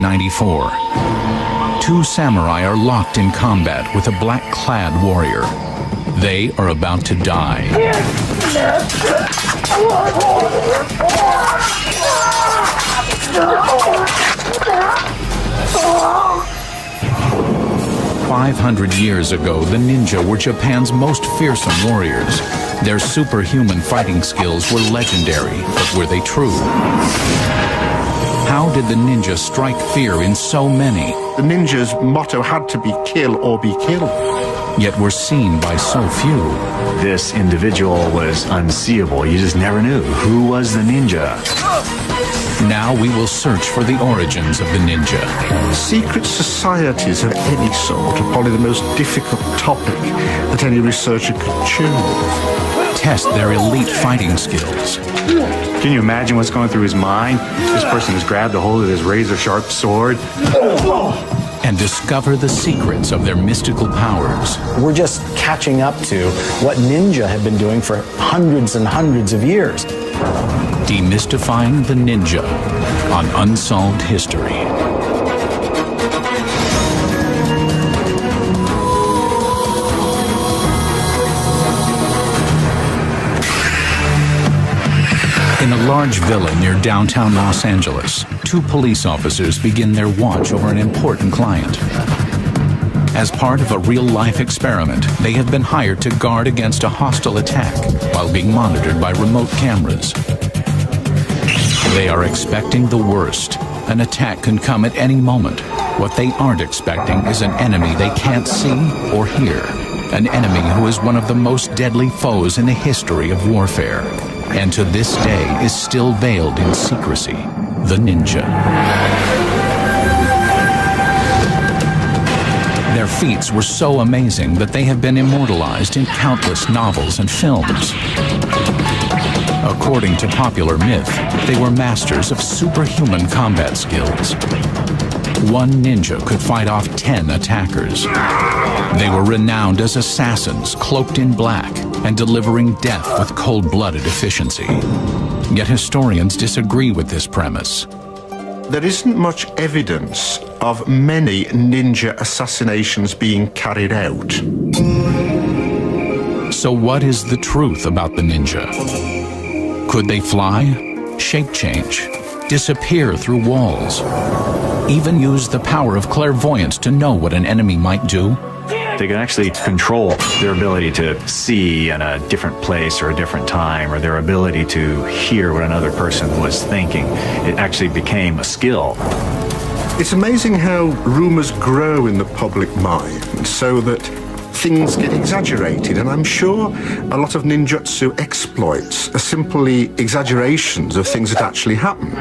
94. Two samurai are locked in combat with a black-clad warrior. They are about to die. 500 years ago, the ninja were Japan's most fearsome warriors. Their superhuman fighting skills were legendary, but were they true? How did the ninja strike fear in so many? The ninja's motto had to be kill or be killed. Yet were seen by so few. This individual was unseeable. You just never knew who was the ninja. Now we will search for the origins of the ninja. Secret societies of any sort are probably the most difficult topic that any researcher could choose. Test their elite fighting skills. Can you imagine what's going through his mind? This person has grabbed a hold of his razor-sharp sword. And discover the secrets of their mystical powers. We're just catching up to what ninja have been doing for hundreds and hundreds of years. Demystifying the ninja on Unsolved History. In a large villa near downtown Los Angeles, two police officers begin their watch over an important client. As part of a real-life experiment, they have been hired to guard against a hostile attack while being monitored by remote cameras. They are expecting the worst. An attack can come at any moment. What they aren't expecting is an enemy they can't see or hear. An enemy who is one of the most deadly foes in the history of warfare, and to this day is still veiled in secrecy: the ninja. Their feats were so amazing that they have been immortalized in countless novels and films. According to popular myth, they were masters of superhuman combat skills. One ninja could fight off 10 attackers. They were renowned as assassins, cloaked in black, and delivering death with cold-blooded efficiency. Yet historians disagree with this premise. There isn't much evidence of many ninja assassinations being carried out. So what is the truth about the ninja? Could they fly, shape change, disappear through walls, even use the power of clairvoyance to know what an enemy might do? They can actually control their ability to see in a different place or a different time, or their ability to hear what another person was thinking. It actually became a skill. It's amazing how rumors grow in the public mind so that things get exaggerated, and I'm sure a lot of ninjutsu exploits are simply exaggerations of things that actually happen.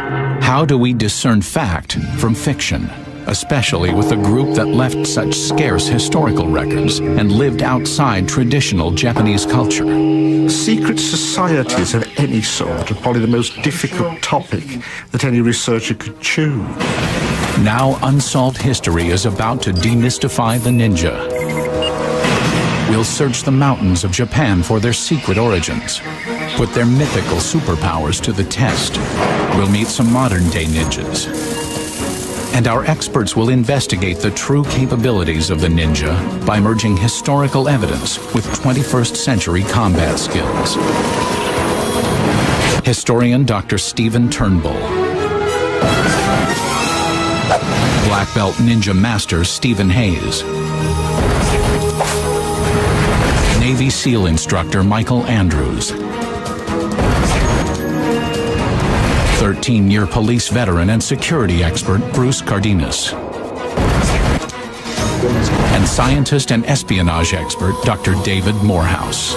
How do we discern fact from fiction, especially with a group that left such scarce historical records and lived outside traditional Japanese culture? Secret societies of any sort are probably the most difficult topic that any researcher could choose. Now Unsolved History is about to demystify the ninja. We'll search the mountains of Japan for their secret origins, put their mythical superpowers to the test. We'll meet some modern-day ninjas. And our experts will investigate the true capabilities of the ninja by merging historical evidence with 21st century combat skills. Historian Dr. Stephen Turnbull. Black Belt Ninja Master Stephen Hayes. Navy SEAL Instructor Michael Andrews. 13-year police veteran and security expert Bruce Cardenas. And scientist and espionage expert Dr. David Morehouse.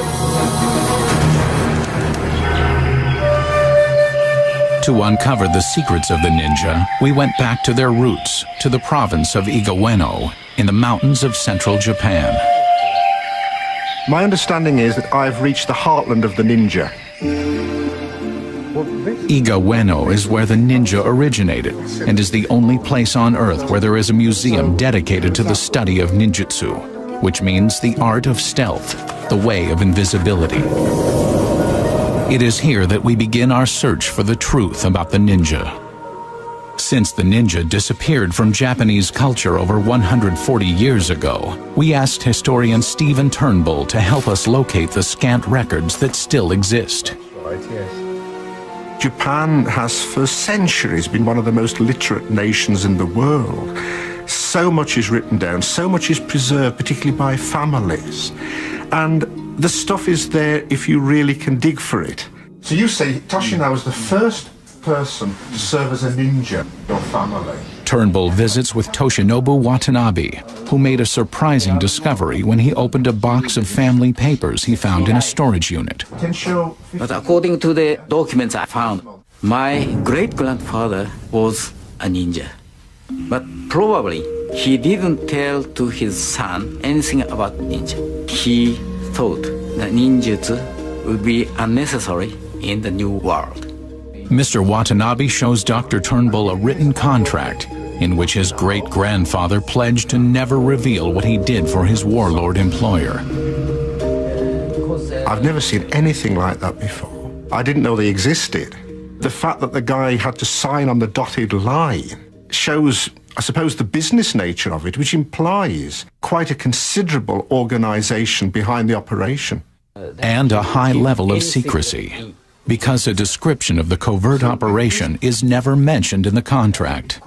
To uncover the secrets of the ninja, we went back to their roots, to the province of Igaweno, in the mountains of central Japan. My understanding is that I've reached the heartland of the ninja. Igaweno is where the ninja originated, and is the only place on Earth where there is a museum dedicated to the study of ninjutsu, which means the art of stealth, the way of invisibility. It is here that we begin our search for the truth about the ninja. Since the ninja disappeared from Japanese culture over 140 years ago, we asked historian Stephen Turnbull to help us locate the scant records that still exist. Right, yes. Japan has for centuries been one of the most literate nations in the world. So much is written down, so much is preserved, particularly by families. And the stuff is there if you really can dig for it. So you say Toshina was the first person to serve as a ninja in your family. Turnbull visits with Toshinobu Watanabe, who made a surprising discovery when he opened a box of family papers he found in a storage unit. But according to the documents I found, my great-grandfather was a ninja. But probably he didn't tell to his son anything about ninja. He thought that ninjutsu would be unnecessary in the new world. Mr. Watanabe shows Dr. Turnbull a written contract in which his great-grandfather pledged to never reveal what he did for his warlord employer. I've never seen anything like that before. I didn't know they existed. The fact that the guy had to sign on the dotted line shows, I suppose, the business nature of it, which implies quite a considerable organization behind the operation. And a high level of secrecy, because a description of the covert operation is never mentioned in the contract.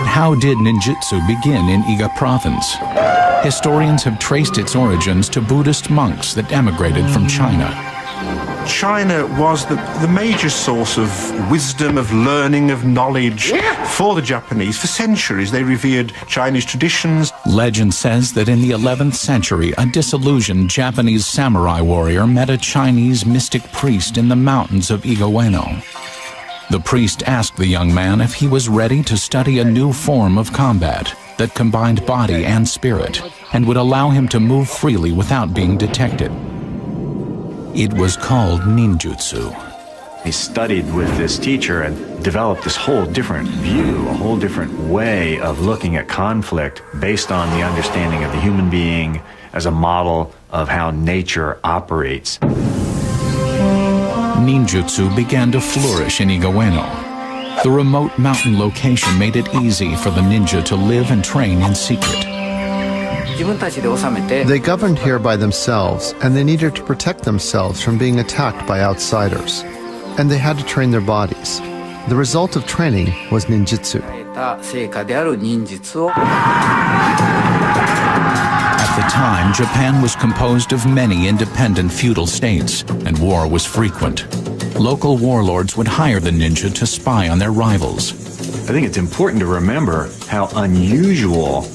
How did ninjutsu begin in Iga province? Historians have traced its origins to Buddhist monks that emigrated from China. China was the major source of wisdom, of learning, of knowledge for the Japanese. For centuries, they revered Chinese traditions. Legend says that in the 11th century, a disillusioned Japanese samurai warrior met a Chinese mystic priest in the mountains of Igaweno. The priest asked the young man if he was ready to study a new form of combat that combined body and spirit and would allow him to move freely without being detected. It was called ninjutsu. He studied with this teacher and developed this whole different view, a whole different way of looking at conflict based on the understanding of the human being as a model of how nature operates. Ninjutsu began to flourish in Igaweno. The remote mountain location made it easy for the ninja to live and train in secret. They governed here by themselves, and they needed to protect themselves from being attacked by outsiders. And they had to train their bodies. The result of training was ninjutsu. At the time, Japan was composed of many independent feudal states, and war was frequent. Local warlords would hire the ninja to spy on their rivals. I think it's important to remember how unusual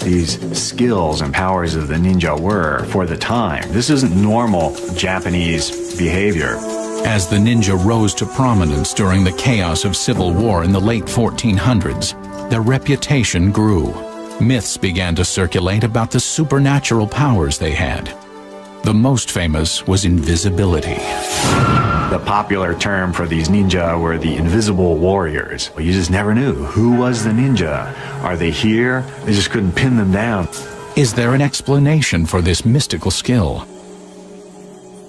these skills and powers of the ninja were for the time. This isn't normal Japanese behavior. As the ninja rose to prominence during the chaos of civil war in the late 1400s, their reputation grew. Myths began to circulate about the supernatural powers they had. The most famous was invisibility. The popular term for these ninja were the invisible warriors. You just never knew who was the ninja. Are they here? They just couldn't pin them down. Is there an explanation for this mystical skill?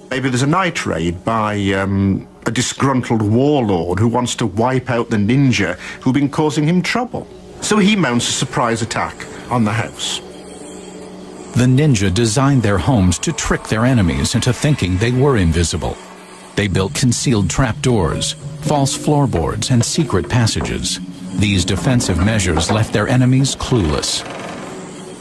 Maybe there's a night raid by a disgruntled warlord who wants to wipe out the ninja who've been causing him trouble. So he mounts a surprise attack on the house. The ninja designed their homes to trick their enemies into thinking they were invisible. They built concealed trapdoors, false floorboards, and secret passages. These defensive measures left their enemies clueless.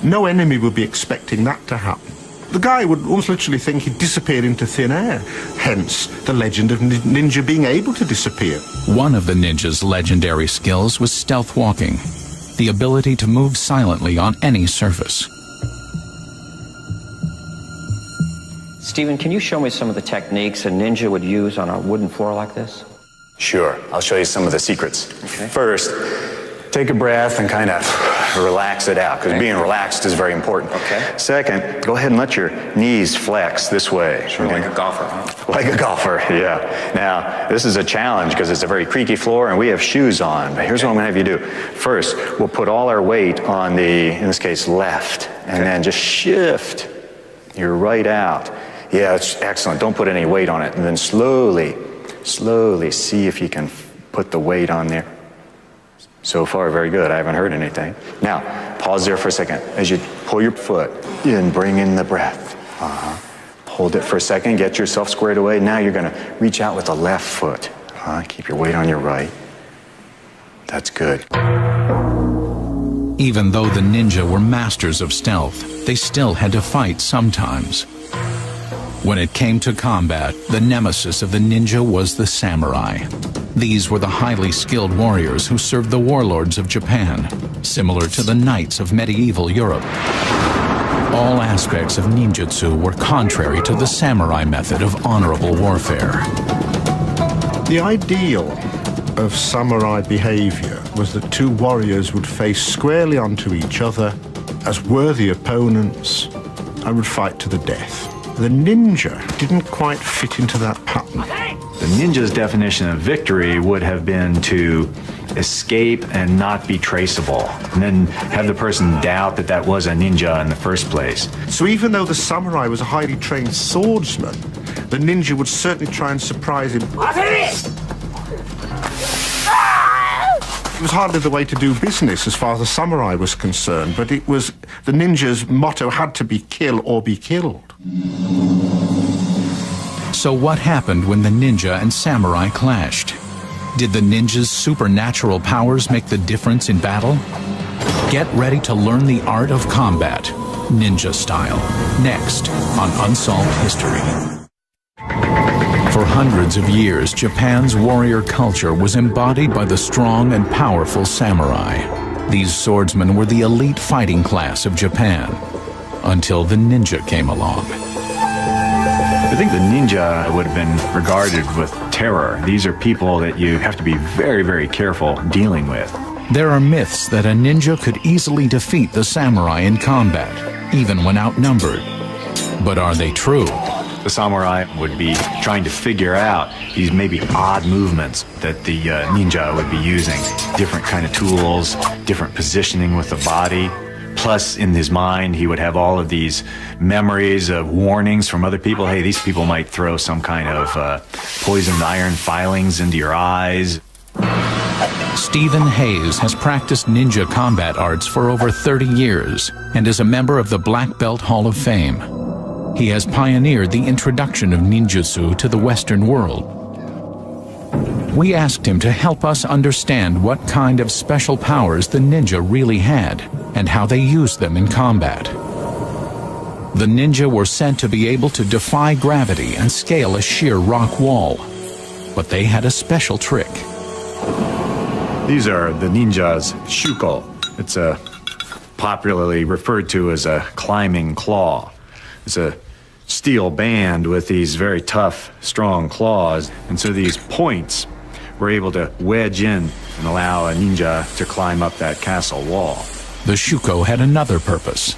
No enemy would be expecting that to happen. The guy would almost literally think he'd disappeared into thin air, hence the legend of ninja being able to disappear. One of the ninja's legendary skills was stealth walking, the ability to move silently on any surface. Stephen, can you show me some of the techniques a ninja would use on a wooden floor like this? Sure. I'll show you some of the secrets. Okay. First, take a breath and kind of relax it out, because being relaxed is very important. Okay. Second, go ahead and let your knees flex this way. Sure, okay? like a golfer, huh? Like a golfer, yeah. Now, this is a challenge because it's a very creaky floor and we have shoes on. But here's what I'm going to have you do. First, we'll put all our weight on the, in this case, left, and then just shift your right out. Yeah, it's excellent. Don't put any weight on it. And then slowly see if you can put the weight on there. So far, very good. I haven't heard anything. Now, pause there for a second. As you pull your foot in, bring in the breath. Hold it for a second, get yourself squared away. Now you're going to reach out with the left foot. Keep your weight on your right. That's good. Even though the ninja were masters of stealth, they still had to fight sometimes. When it came to combat, the nemesis of the ninja was the samurai. These were the highly skilled warriors who served the warlords of Japan, similar to the knights of medieval Europe. All aspects of ninjutsu were contrary to the samurai method of honorable warfare. The ideal of samurai behavior was that two warriors would face squarely onto each other as worthy opponents and would fight to the death. The ninja didn't quite fit into that pattern. The ninja's definition of victory would have been to escape and not be traceable, and then have the person doubt that that was a ninja in the first place. So even though the samurai was a highly trained swordsman, the ninja would certainly try and surprise him. It was hardly the way to do business as far as the samurai was concerned, but it was the ninja's motto had to be kill or be killed. So what happened when the ninja and samurai clashed? Did the ninja's supernatural powers make the difference in battle? Get ready to learn the art of combat, ninja style, next on Unsolved History. For hundreds of years, Japan's warrior culture was embodied by the strong and powerful samurai. These swordsmen were the elite fighting class of Japan, until the ninja came along. I think the ninja would have been regarded with terror. These are people that you have to be very, very careful dealing with. There are myths that a ninja could easily defeat the samurai in combat, even when outnumbered. But are they true? The samurai would be trying to figure out these maybe odd movements that the ninja would be using. Different kind of tools, different positioning with the body. Plus, in his mind, he would have all of these memories of warnings from other people. Hey, these people might throw some kind of poisoned iron filings into your eyes. Stephen Hayes has practiced ninja combat arts for over 30 years and is a member of the Black Belt Hall of Fame. He has pioneered the introduction of ninjutsu to the Western world. We asked him to help us understand what kind of special powers the ninja really had and how they used them in combat. The ninja were said to be able to defy gravity and scale a sheer rock wall, but they had a special trick. These are the ninja's shuko. It's popularly referred to as a climbing claw. It's a steel band with these very tough, strong claws, and so these points were able to wedge in and allow a ninja to climb up that castle wall. The shuko had another purpose.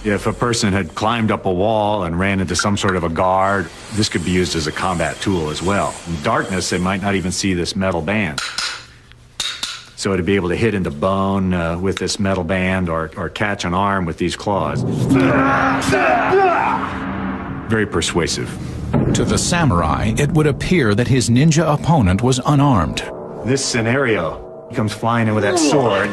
If a person had climbed up a wall and ran into some sort of a guard, this could be used as a combat tool as well. In darkness, they might not even see this metal band. So to be able to hit into bone with this metal band or catch an arm with these claws. Very persuasive. To the samurai, it would appear that his ninja opponent was unarmed. This scenario, he comes flying in with that sword.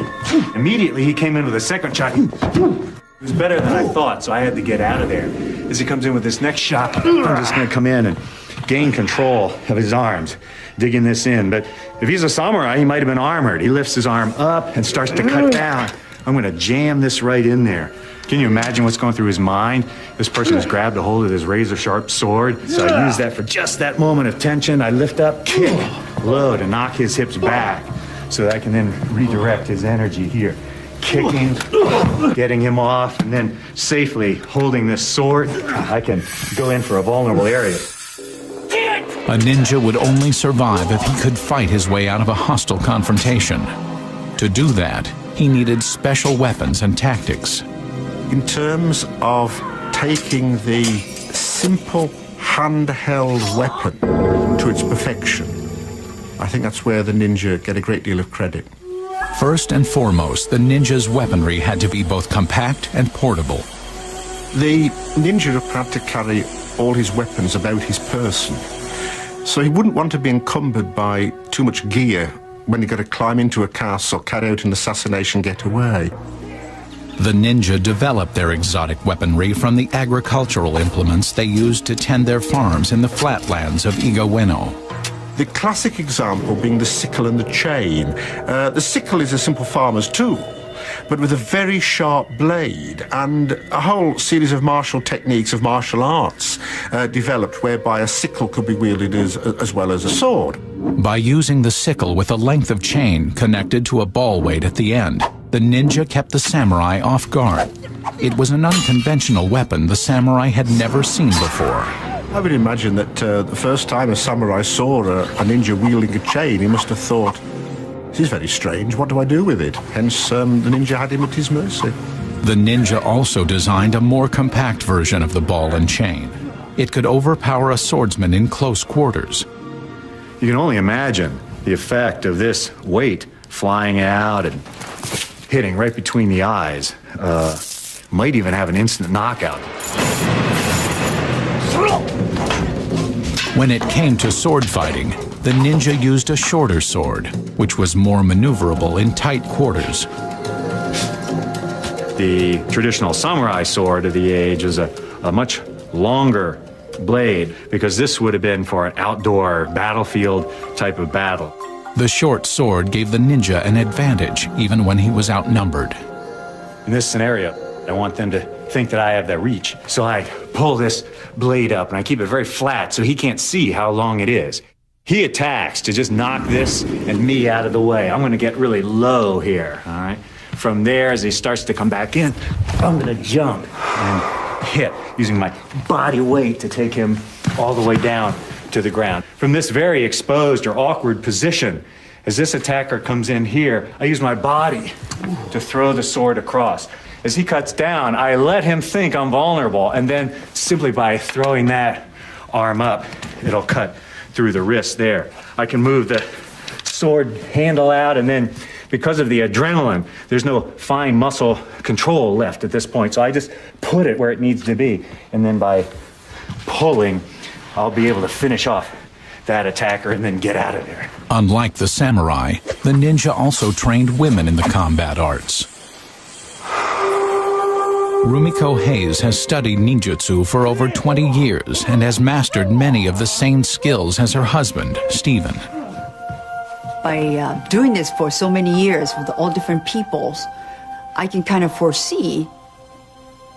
Immediately, he came in with a second shot. It was better than I thought, so I had to get out of there. As he comes in with this next shot, I'm just going to come in and gain control of his arms, digging this in. But if he's a samurai, he might have been armored. He lifts his arm up and starts to cut down. I'm going to jam this right in there. Can you imagine what's going through his mind? This person has grabbed a hold of his razor-sharp sword. So I use that for just that moment of tension. I lift up, kick, load, and knock his hips back so that I can then redirect his energy here. Kicking, getting him off, and then safely holding this sword, I can go in for a vulnerable area. A ninja would only survive if he could fight his way out of a hostile confrontation. To do that, he needed special weapons and tactics. In terms of taking the simple handheld weapon to its perfection, I think that's where the ninja get a great deal of credit. First and foremost, the ninja's weaponry had to be both compact and portable. The ninja had to carry all his weapons about his person. So he wouldn't want to be encumbered by too much gear when he got to climb into a castle, carry out an assassination getaway. The ninja developed their exotic weaponry from the agricultural implements they used to tend their farms in the flatlands of Igaweno. The classic example being the sickle and the chain. The sickle is a simple farmer's tool, but with a very sharp blade, and a whole series of martial techniques of martial arts developed whereby a sickle could be wielded as well as a sword. By using the sickle with a length of chain connected to a ball weight at the end, the ninja kept the samurai off guard. It was an unconventional weapon the samurai had never seen before. I would imagine that the first time a samurai saw a ninja wielding a chain, he must have thought, "This is very strange, what do I do with it?" Hence, the ninja had him at his mercy. The ninja also designed a more compact version of the ball and chain. It could overpower a swordsman in close quarters. You can only imagine the effect of this weight flying out and hitting right between the eyes. Might even have an instant knockout. When it came to sword fighting, the ninja used a shorter sword, which was more maneuverable in tight quarters. The traditional samurai sword of the age is a much longer blade, because this would have been for an outdoor battlefield type of battle. The short sword gave the ninja an advantage, even when he was outnumbered. In this scenario, I want them to think that I have that reach. So I pull this blade up and I keep it very flat so he can't see how long it is. He attacks to just knock this and me out of the way. I'm gonna get really low here, all right? From there, as he starts to come back in, I'm gonna jump and hit, using my body weight to take him all the way down to the ground. From this very exposed or awkward position, as this attacker comes in here, I use my body to throw the sword across. As he cuts down, I let him think I'm vulnerable, and then simply by throwing that arm up, it'll cut through the wrist there. I can move the sword handle out, and then because of the adrenaline, there's no fine muscle control left at this point, so I just put it where it needs to be, and then by pulling, I'll be able to finish off that attacker and then get out of there. Unlike the samurai, the ninja also trained women in the combat arts. Rumiko Hayes has studied ninjutsu for over 20 years and has mastered many of the same skills as her husband, Stephen. By doing this for so many years with all different peoples, I can kind of foresee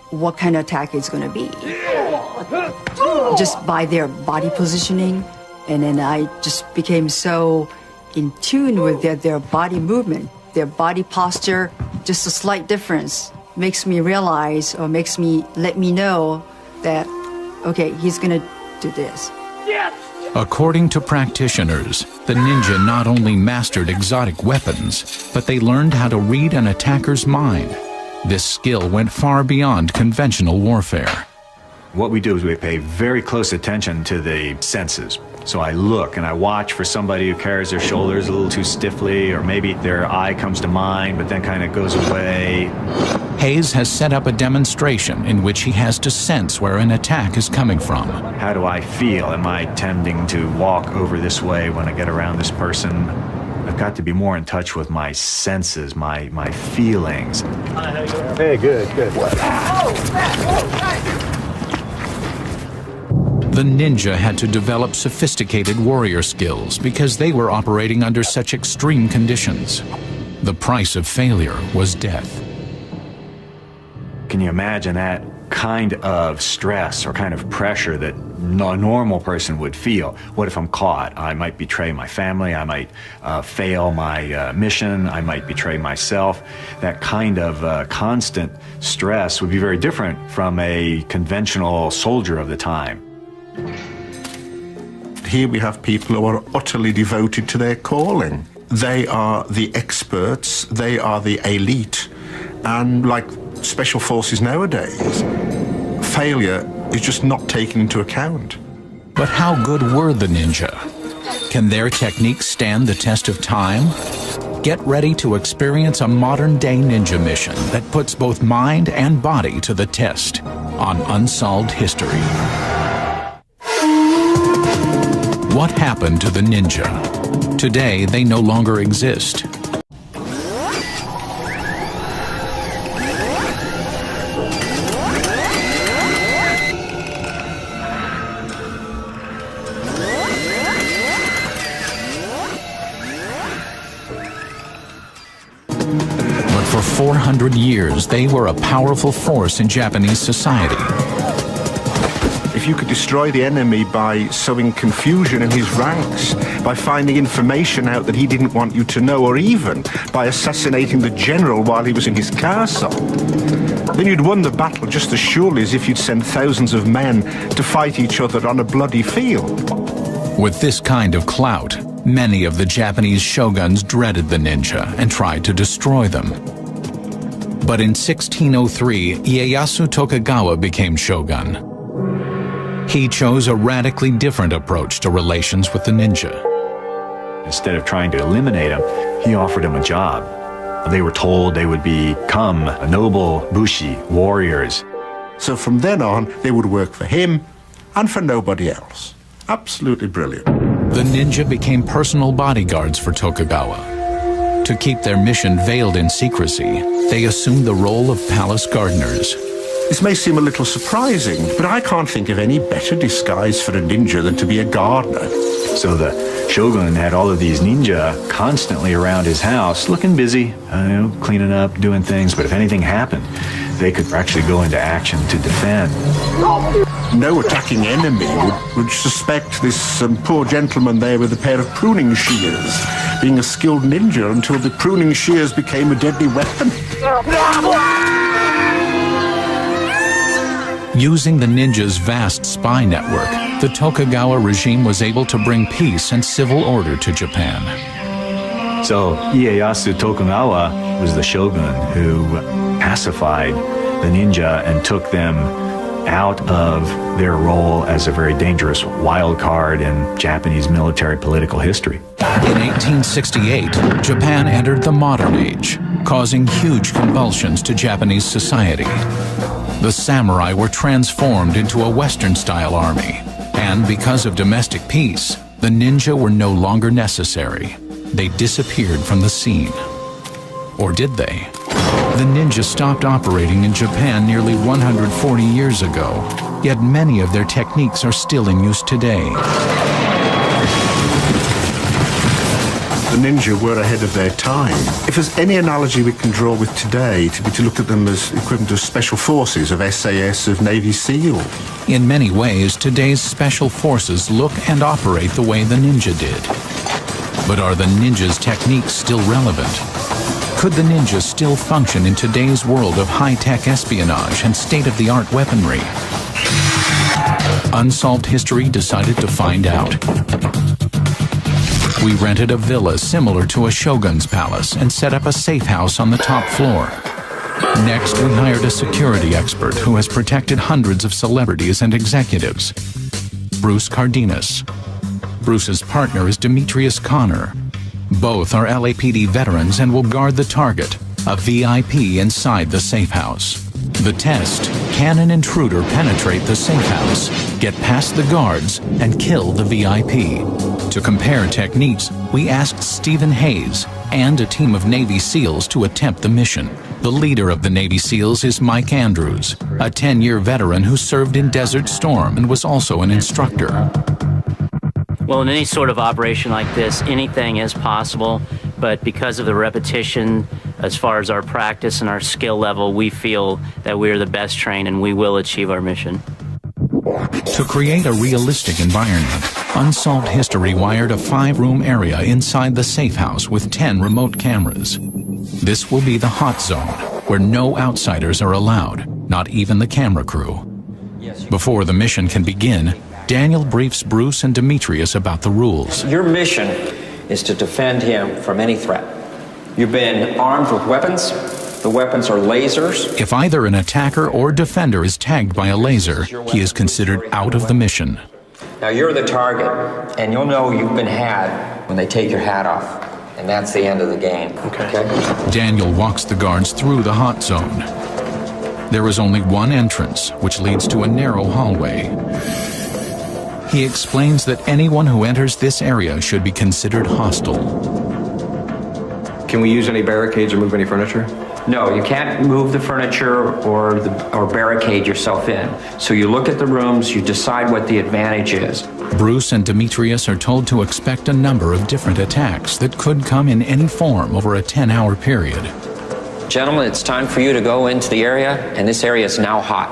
what kind of attack it's going to be. Just by their body positioning, and then I just became so in tune with their body movement, their body posture. Just a slight difference makes me realize, or let me know that, okay, he's gonna do this. Yes! According to practitioners, the ninja not only mastered exotic weapons, but they learned how to read an attacker's mind. This skill went far beyond conventional warfare. What we do is we pay very close attention to the senses. So I look and I watch for somebody who carries their shoulders a little too stiffly, or maybe their eye comes to mind but then kind of goes away. Hayes has set up a demonstration in which he has to sense where an attack is coming from. How do I feel? Am I tending to walk over this way when I get around this person? I've got to be more in touch with my senses, my feelings. Hey, good. The ninja had to develop sophisticated warrior skills because they were operating under such extreme conditions. The price of failure was death. Can you imagine that kind of stress or kind of pressure that a normal person would feel? What if I'm caught? I might betray my family, I might fail my mission, I might betray myself. That kind of constant stress would be very different from a conventional soldier of the time. Here we have people who are utterly devoted to their calling. They are the experts, they are the elite, and like special forces nowadays, failure is just not taken into account. But how good were the ninja? Can their techniques stand the test of time? Get ready to experience a modern-day ninja mission that puts both mind and body to the test on Unsolved History. What happened to the ninja? Today, they no longer exist. But for 400 years, they were a powerful force in Japanese society. If you could destroy the enemy by sowing confusion in his ranks, by finding information out that he didn't want you to know, or even by assassinating the general while he was in his castle, then you'd won the battle just as surely as if you'd sent thousands of men to fight each other on a bloody field. With this kind of clout, many of the Japanese shoguns dreaded the ninja and tried to destroy them. But in 1603, Ieyasu Tokugawa became shogun. He chose a radically different approach to relations with the ninja. Instead of trying to eliminate him, he offered him a job. They were told they would become noble bushi, warriors. So from then on, they would work for him and for nobody else. Absolutely brilliant. The ninja became personal bodyguards for Tokugawa. To keep their mission veiled in secrecy, they assumed the role of palace gardeners. This may seem a little surprising, but I can't think of any better disguise for a ninja than to be a gardener. So the shogun had all of these ninja constantly around his house, looking busy, cleaning up, doing things, but if anything happened, they could actually go into action to defend. No attacking enemy would suspect this poor gentleman there with a pair of pruning shears being a skilled ninja until the pruning shears became a deadly weapon. Using the ninja's vast spy network, the Tokugawa regime was able to bring peace and civil order to Japan. So Ieyasu Tokugawa was the shogun who pacified the ninja and took them out of their role as a very dangerous wild card in Japanese military political history. In 1868, Japan entered the modern age, causing huge convulsions to Japanese society. The samurai were transformed into a Western-style army, and because of domestic peace, the ninja were no longer necessary. They disappeared from the scene. Or did they? The ninja stopped operating in Japan nearly 140 years ago, yet many of their techniques are still in use today. The ninja were ahead of their time. If there's any analogy we can draw with today, to be to look at them as equivalent of special forces, of SAS, of Navy SEAL. In many ways, today's special forces look and operate the way the ninja did. But are the ninja's techniques still relevant? Could the ninja still function in today's world of high-tech espionage and state-of-the-art weaponry? Unsolved History decided to find out. We rented a villa similar to a shogun's palace and set up a safe house on the top floor. Next, we hired a security expert who has protected hundreds of celebrities and executives. Bruce Cardenas. Bruce's partner is Demetrius Connor. Both are LAPD veterans and will guard the target, a VIP inside the safe house. The test: can an intruder penetrate the safe house, get past the guards, and kill the VIP? To compare techniques, we asked Stephen Hayes and a team of Navy SEALs to attempt the mission. The leader of the Navy SEALs is Mike Andrews, a 10-year veteran who served in Desert Storm and was also an instructor. Well, in any sort of operation like this, anything is possible, but because of the repetition, as far as our practice and our skill level, we feel that we are the best trained and we will achieve our mission. To create a realistic environment, Unsolved History wired a 5-room area inside the safe house with 10 remote cameras. This will be the hot zone, where no outsiders are allowed, not even the camera crew. Before the mission can begin, Daniel briefs Bruce and Demetrius about the rules. Your mission is to defend him from any threat. You've been armed with weapons. The weapons are lasers. If either an attacker or defender is tagged by a laser, he is considered out of the mission. Now you're the target, and you'll know you've been had when they take your hat off. And that's the end of the game. Okay? Daniel walks the guards through the hot zone. There is only one entrance, which leads to a narrow hallway. He explains that anyone who enters this area should be considered hostile. Can we use any barricades or move any furniture? No, you can't move the furniture or barricade yourself in. So you look at the rooms, you decide what the advantage is. Bruce and Demetrius are told to expect a number of different attacks that could come in any form over a 10-hour period. Gentlemen, it's time for you to go into the area, and this area is now hot.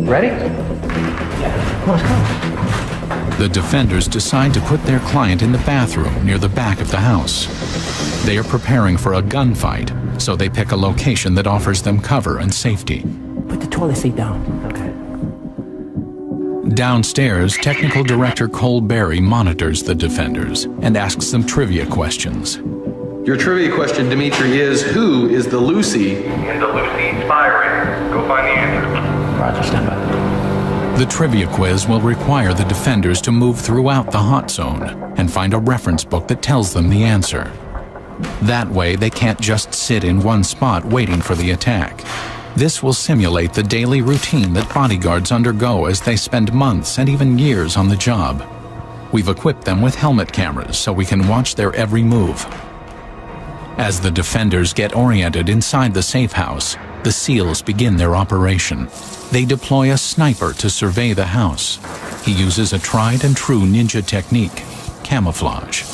Ready? Yeah. Let's go. The defenders decide to put their client in the bathroom near the back of the house. They are preparing for a gunfight, so they pick a location that offers them cover and safety. Put the toilet seat down. Okay. Downstairs, Technical Director Cole Berry monitors the defenders and asks them trivia questions. Your trivia question, Dimitri, is who is the Lucy in the Lucy spy ring? Go find the answer. Roger, stand by. The trivia quiz will require the defenders to move throughout the hot zone and find a reference book that tells them the answer. That way, they can't just sit in one spot waiting for the attack. This will simulate the daily routine that bodyguards undergo as they spend months and even years on the job. We've equipped them with helmet cameras so we can watch their every move. As the defenders get oriented inside the safe house, the SEALs begin their operation. They deploy a sniper to survey the house. He uses a tried and true ninja technique, camouflage.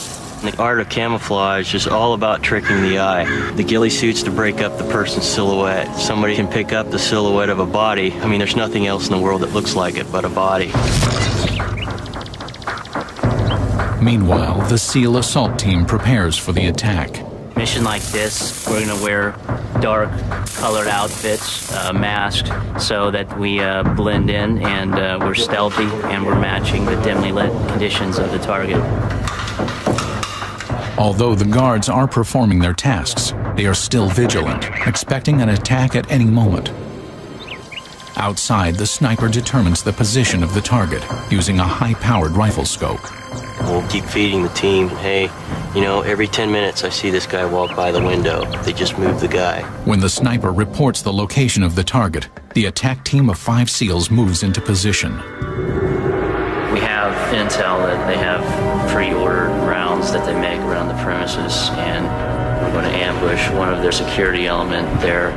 The art of camouflage is all about tricking the eye. The ghillie suits to break up the person's silhouette. Somebody can pick up the silhouette of a body. I mean, there's nothing else in the world that looks like it but a body. Meanwhile, the SEAL assault team prepares for the attack. Mission like this, we're going to wear dark colored outfits, masked, so that we blend in and we're stealthy and we're matching the dimly lit conditions of the target. Although the guards are performing their tasks, they are still vigilant, expecting an attack at any moment. Outside, the sniper determines the position of the target using a high-powered rifle scope. We'll keep feeding the team, hey, you know, every 10 minutes I see this guy walk by the window. They just moved the guy. When the sniper reports the location of the target, the attack team of 5 SEALs moves into position. We have intel that they have pre-ordered rounds that they make around the premises, and we're going to ambush one of their security element there.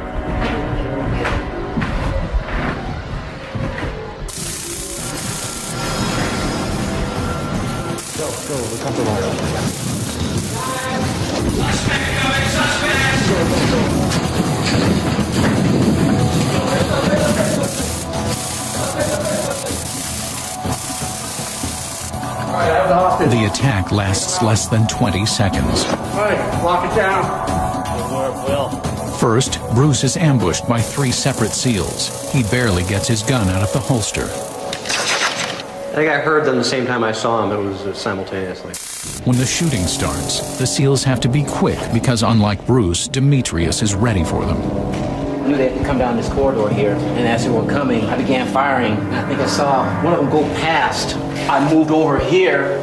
Go, we come to line. The attack lasts less than 20 seconds. All right, lock it down. First, Bruce is ambushed by 3 separate SEALs. He barely gets his gun out of the holster. I think I heard them the same time I saw them. It was simultaneously. When the shooting starts, the SEALs have to be quick because, unlike Bruce, Demetrius is ready for them. I knew they had to come down this corridor here, and as they were coming, I began firing. I think I saw one of them go past. I moved over here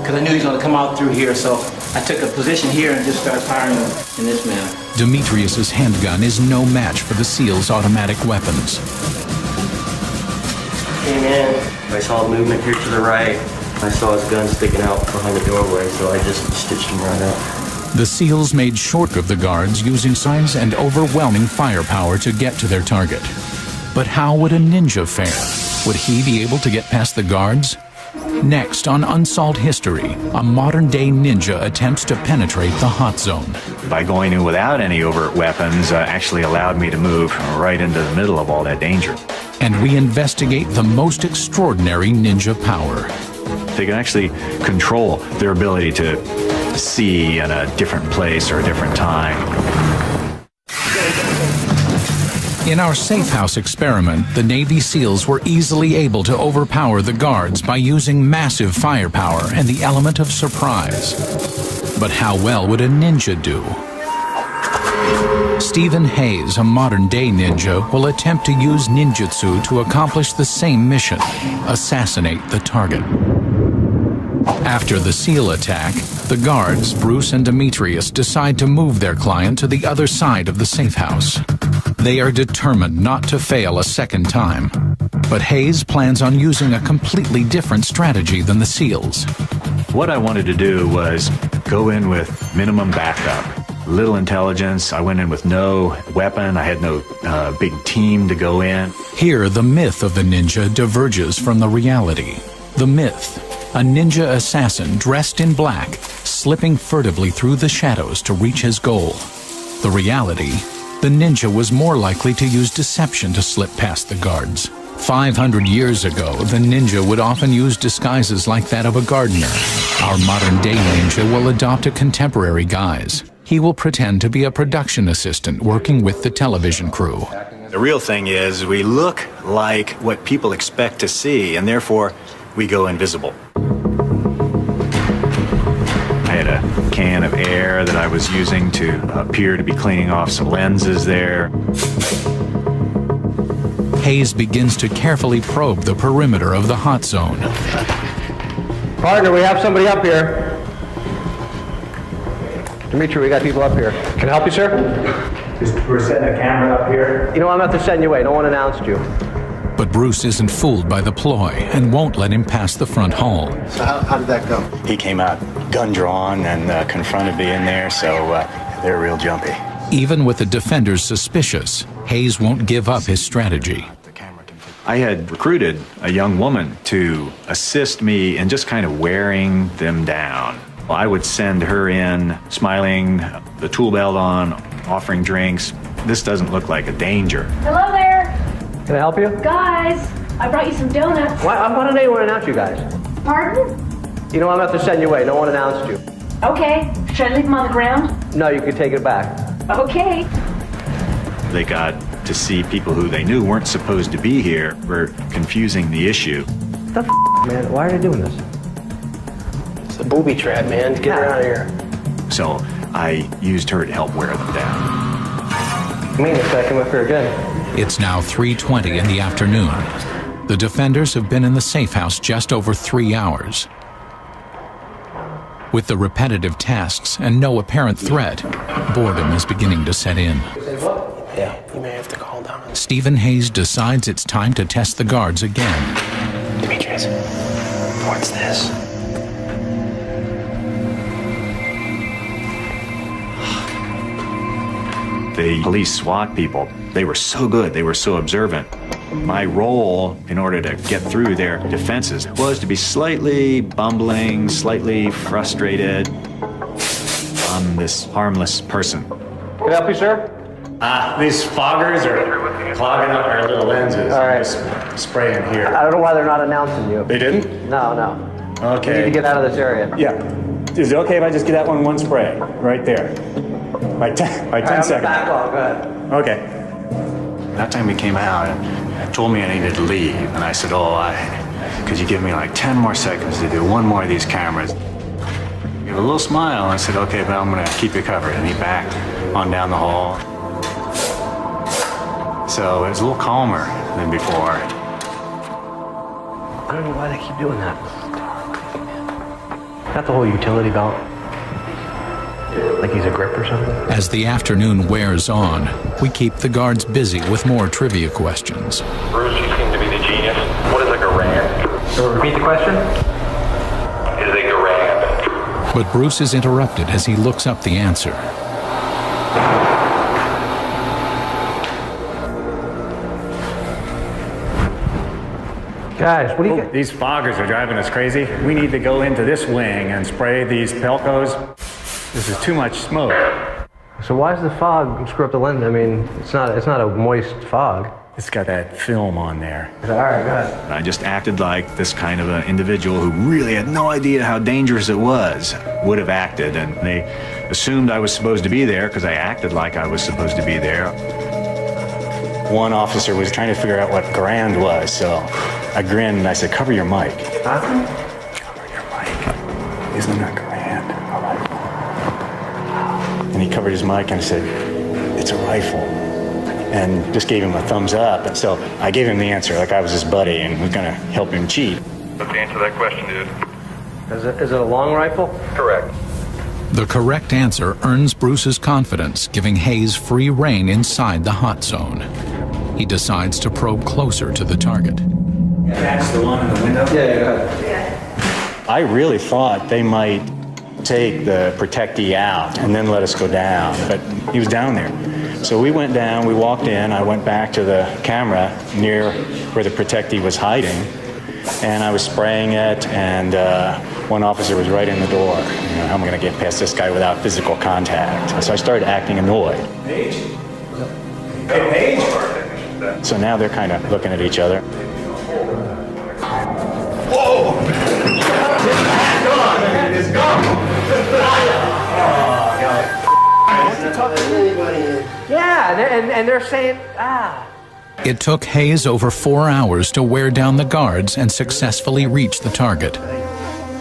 because I knew he was going to come out through here, so I took a position here and just started firing in this manner. Demetrius's handgun is no match for the SEALs' automatic weapons. Hey man, I saw movement here to the right. I saw his gun sticking out behind the doorway, so I just stitched him right up. The SEALs made short of the guards using signs and overwhelming firepower to get to their target. But how would a ninja fare? Would he be able to get past the guards? Next on Unsolved History, a modern-day ninja attempts to penetrate the hot zone. By going in without any overt weapons actually allowed me to move right into the middle of all that danger. And we investigate the most extraordinary ninja power. They can actually control their ability to see in a different place or a different time. In our safe house experiment, the Navy SEALs were easily able to overpower the guards by using massive firepower and the element of surprise. But how well would a ninja do? Stephen Hayes, a modern-day ninja, will attempt to use ninjutsu to accomplish the same mission: assassinate the target. After the SEAL attack, the guards, Bruce and Demetrius, decide to move their client to the other side of the safe house. They are determined not to fail a second time. But Hayes plans on using a completely different strategy than the SEALs. What I wanted to do was go in with minimum backup, little intelligence. I went in with no weapon. I had no big team to go in. Here, the myth of the ninja diverges from the reality. The myth: a ninja assassin dressed in black, slipping furtively through the shadows to reach his goal. The reality: the ninja was more likely to use deception to slip past the guards. 500 years ago, the ninja would often use disguises like that of a gardener. Our modern-day ninja will adopt a contemporary guise. He will pretend to be a production assistant working with the television crew. The real thing is we look like what people expect to see, and therefore we go invisible. I had a can of air that I was using to appear to be cleaning off some lenses there. Hayes begins to carefully probe the perimeter of the hot zone. Partner, we have somebody up here. Dimitri, we got people up here. Can I help you, sir? We're setting a camera up here. You know, I'm not to send you away. No one announced you. But Bruce isn't fooled by the ploy and won't let him pass the front hall. So how did that go? He came out gun drawn and confronted me in there, so they're real jumpy. Even with the defenders suspicious, Hayes won't give up his strategy. I had recruited a young woman to assist me in just kind of wearing them down. I would send her in, smiling, the tool belt on, offering drinks. This doesn't look like a danger. Hello there. Can I help you? Guys, I brought you some donuts. Why don't anyone announce you guys? Pardon? You know, I'm not to send you away. No one announced you. Okay. Should I leave them on the ground? No, you can take it back. Okay. They got to see people who they knew weren't supposed to be here. We're confusing the issue. What the man? Why are they doing this? It's a booby trap, man. Get her out of here. So I used her to help wear them down. Mean if I come up here again. It's now 3:20 in the afternoon. The defenders have been in the safe house just over 3 hours. With the repetitive tasks and no apparent threat, boredom is beginning to set in. Yeah, you may have to call down. Stephen Hayes decides it's time to test the guards again. Demetrius, what's this? The police SWAT people, they were so good, they were so observant. My role, in order to get through their defenses, was to be slightly bumbling, slightly frustrated. I'm this harmless person. Can I help you, sir? These foggers are clogging up our little lenses. All right. Just spraying here. I don't know why they're not announcing you. They didn't? No. Okay. You need to get out of this area. Yeah. Is it okay if I just get that one spray right there? Like 10 seconds. Backlog, go ahead. Okay. That time he came out and told me I needed to leave. And I said, could you give me like 10 more seconds to do one more of these cameras? He gave a little smile and I said, okay, but I'm going to keep you covered. And he backed on down the hall. So it was a little calmer than before. I don't know why they keep doing that. Got the whole utility belt. Like he's a grip or something? As the afternoon wears on, we keep the guards busy with more trivia questions. Bruce, you seem to be the genius. What is a garand? So repeat the question? Is a garand? But Bruce is interrupted as he looks up the answer. Guys, what do you get? These foggers are driving us crazy. We need to go into this wing and spray these Pelcos. This is too much smoke. So why does the fog screw up the lens? I mean, it's not a moist fog. It's got that film on there. All right, go ahead. I just acted like this kind of an individual who really had no idea how dangerous it was would have acted, and they assumed I was supposed to be there because I acted like I was supposed to be there. One officer was trying to figure out what grand was, so I grinned and I said, cover your mic. Huh? Cover your mic. Isn't that grand? All right. And he covered his mic and I said, it's a rifle. And just gave him a thumbs up. And so I gave him the answer like I was his buddy and was going to help him cheat. But the answer to that question is... Is it a long rifle? Correct. The correct answer earns Bruce's confidence, giving Hayes free rein inside the hot zone. He decides to probe closer to the target. That's the one in the window? Yeah, go ahead. I really thought they might take the protectee out and then let us go down, but he was down there. So we went down, we walked in, I went back to the camera near where the protectee was hiding, and I was spraying it, and one officer was right in the door. You know, how am I going to get past this guy without physical contact? So I started acting annoyed. Page? Hey, Page? So now they're kind of looking at each other. Whoa! It's gone! Yeah, and they're saying, It took Hayes over 4 hours to wear down the guards and successfully reach the target.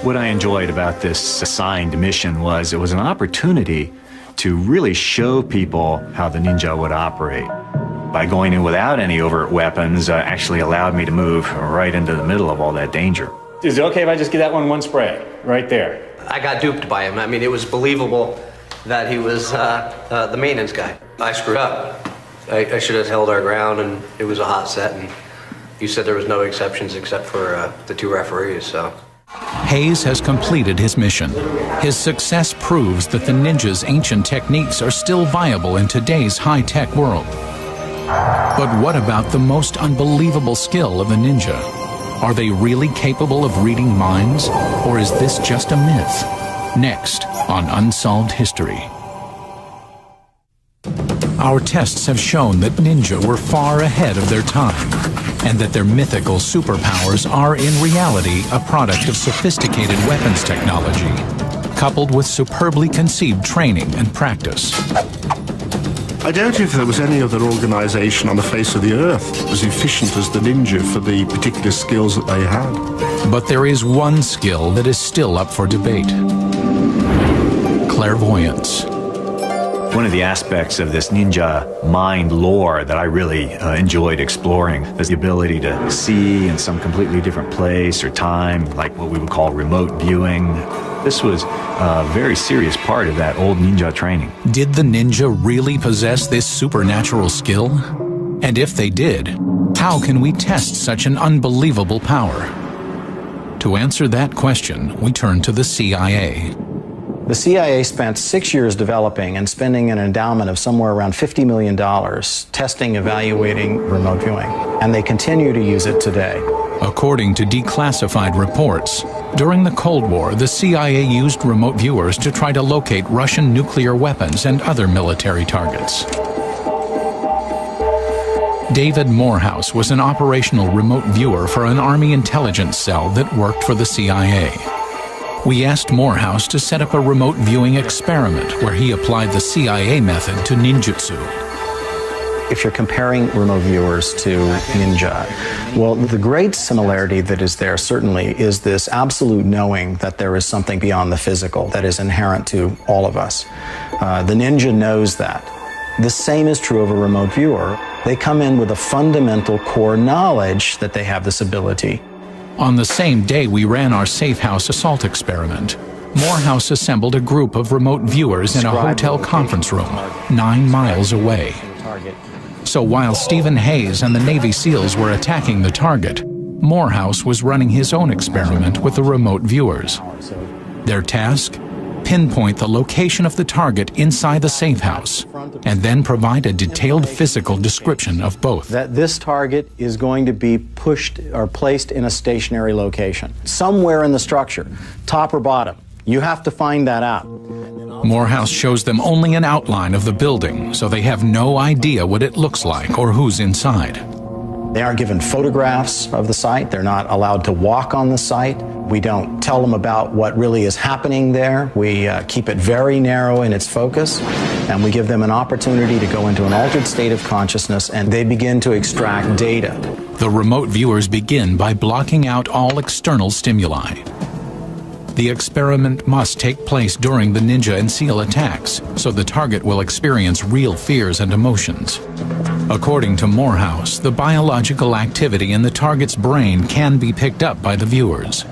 What I enjoyed about this assigned mission was it was an opportunity to really show people how the ninja would operate. By going in without any overt weapons actually allowed me to move right into the middle of all that danger. Is it okay if I just give that one spray right there? I got duped by him. I mean, it was believable that he was the maintenance guy. I screwed up. I should have held our ground, and it was a hot set, and you said there was no exceptions except for the 2 referees, so. Hayes has completed his mission. His success proves that the ninja's ancient techniques are still viable in today's high-tech world. But what about the most unbelievable skill of the ninja? Are they really capable of reading minds, or is this just a myth? Next on Unsolved History. Our tests have shown that ninja were far ahead of their time, and that their mythical superpowers are in reality a product of sophisticated weapons technology, coupled with superbly conceived training and practice. I doubt if there was any other organization on the face of the earth as efficient as the ninja for the particular skills that they had. But there is one skill that is still up for debate: clairvoyance. One of the aspects of this ninja mind lore that I really enjoyed exploring is the ability to see in some completely different place or time, like what we would call remote viewing. This was a very serious part of that old ninja training. Did the ninja really possess this supernatural skill? And if they did, how can we test such an unbelievable power? To answer that question, we turn to the CIA. The CIA spent 6 years developing and spending an endowment of somewhere around $50 million testing, evaluating remote viewing, and they continue to use it today. According to declassified reports, during the Cold War, the CIA used remote viewers to try to locate Russian nuclear weapons and other military targets. David Morehouse was an operational remote viewer for an Army intelligence cell that worked for the CIA. We asked Morehouse to set up a remote viewing experiment where he applied the CIA method to ninjutsu. If you're comparing remote viewers to ninja, well, the great similarity that is there certainly is this absolute knowing that there is something beyond the physical that is inherent to all of us. The ninja knows that. The same is true of a remote viewer. They come in with a fundamental core knowledge that they have this ability. On the same day we ran our safe house assault experiment, Morehouse assembled a group of remote viewers in a hotel conference room 9 miles away. So while Stephen Hayes and the Navy SEALs were attacking the target, Morehouse was running his own experiment with the remote viewers. Their task? Pinpoint the location of the target inside the safe house, and then provide a detailed physical description of both. That this target is going to be pushed or placed in a stationary location, somewhere in the structure, top or bottom. You have to find that out. Morehouse shows them only an outline of the building, so they have no idea what it looks like or who's inside. They aren't given photographs of the site. They're not allowed to walk on the site. We don't tell them about what really is happening there. We keep it very narrow in its focus, and we give them an opportunity to go into an altered state of consciousness, and they begin to extract data. The remote viewers begin by blocking out all external stimuli. The experiment must take place during the Ninja and SEAL attacks, so the target will experience real fears and emotions. According to Morehouse, the biological activity in the target's brain can be picked up by the viewers.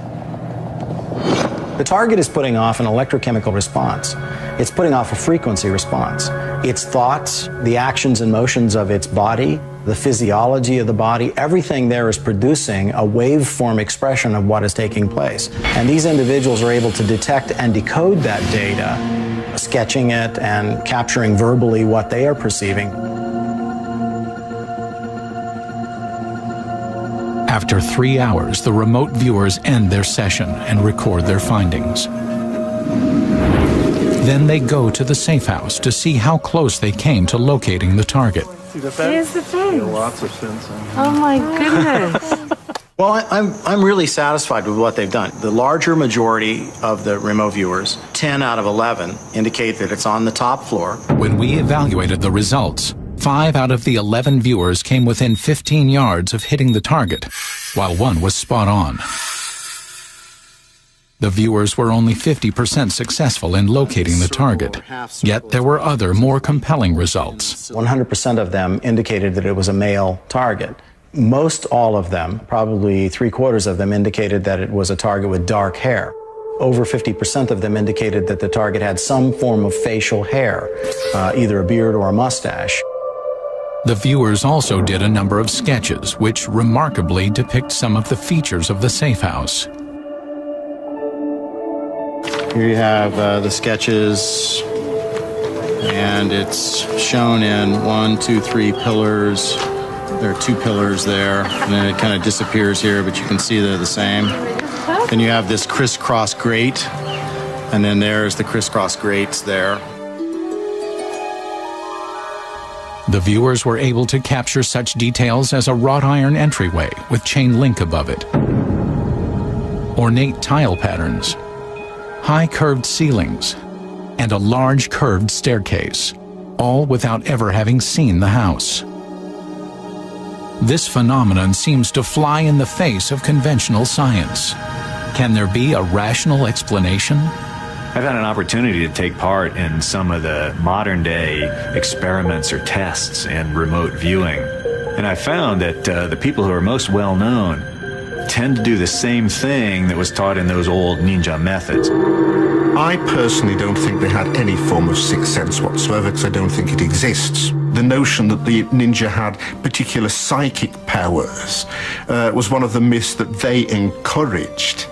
The target is putting off an electrochemical response. It's putting off a frequency response. Its thoughts, the actions and motions of its body, the physiology of the body, everything there is producing a waveform expression of what is taking place. And these individuals are able to detect and decode that data, sketching it and capturing verbally what they are perceiving. After 3 hours, the remote viewers end their session and record their findings. Then they go to the safe house to see how close they came to locating the target. Here's the fence. Lots of sense. Oh my goodness. Well, I'm really satisfied with what they've done. The larger majority of the remote viewers, 10 out of 11, indicate that it's on the top floor. When we evaluated the results, 5 out of the 11 viewers came within 15 yards of hitting the target, while 1 was spot on. The viewers were only 50% successful in locating the target, yet there were other more compelling results. 100% of them indicated that it was a male target. Most all of them, probably 3/4 of them, indicated that it was a target with dark hair. Over 50% of them indicated that the target had some form of facial hair, either a beard or a mustache. The viewers also did a number of sketches, which remarkably depict some of the features of the safe house. Here you have the sketches, and it's shown in 1, 2, 3 pillars. There are 2 pillars there, and then it kind of disappears here, but you can see they're the same. Then you have this crisscross grate, and then there's the crisscross grates there. The viewers were able to capture such details as a wrought iron entryway with chain link above it, ornate tile patterns, high curved ceilings, and a large curved staircase, all without ever having seen the house. This phenomenon seems to fly in the face of conventional science. Can there be a rational explanation? I've had an opportunity to take part in some of the modern day experiments or tests in remote viewing. And I found that the people who are most well known tend to do the same thing that was taught in those old ninja methods. I personally don't think they had any form of sixth sense whatsoever, because I don't think it exists. The notion that the ninja had particular psychic powers was one of the myths that they encouraged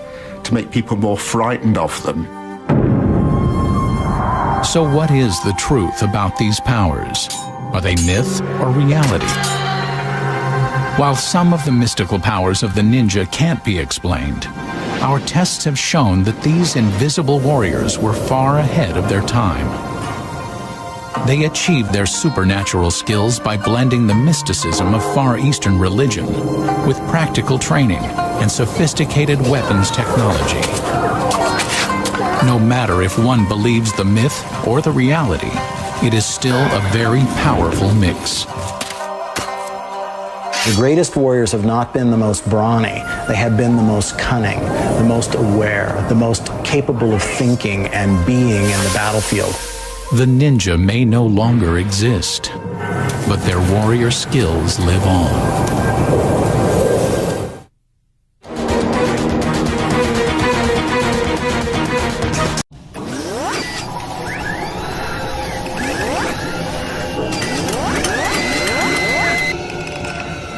to make people more frightened of them. So what is the truth about these powers? Are they myth or reality? While some of the mystical powers of the ninja can't be explained, our tests have shown that these invisible warriors were far ahead of their time. They achieved their supernatural skills by blending the mysticism of Far Eastern religion with practical training and sophisticated weapons technology. No matter if one believes the myth or the reality, it is still a very powerful mix. The greatest warriors have not been the most brawny. They have been the most cunning, the most aware, the most capable of thinking and being in the battlefield. The ninja may no longer exist, but their warrior skills live on.